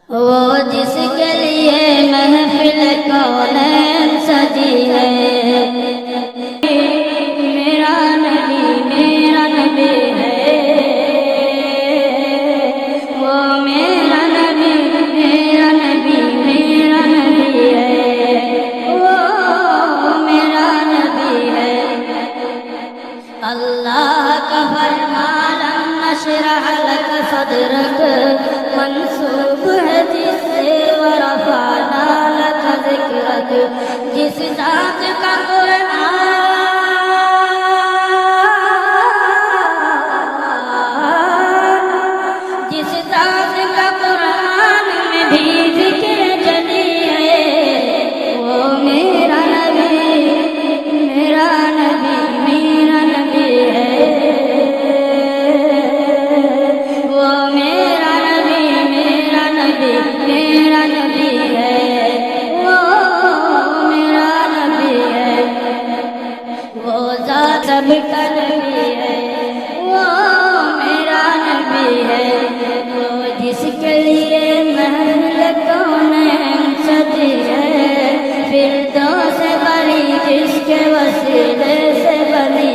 وہ جس کے لیے محفل کونین سجی ہے، میرا نبی ہے، وہ میرا نبی ہے، وہ میرا نبی ہے۔ اللہ کا فرمان نشرح لک صدرک منسوب ہے جس سے ورفعنا لک ذکرک، جس ذات کا قرآن میں بھی ذکر جلی ہے، وہ میرا نبی ہے، وہ میرا نبی ہے، وہ میرا نبی ہے، وہ ذات سب کا نبی ہے، وہ میرا نبی ہے، وہ جس کے لیے محفل کونین سجی ہے، فردوس بری جس کے وسیلے سے بنی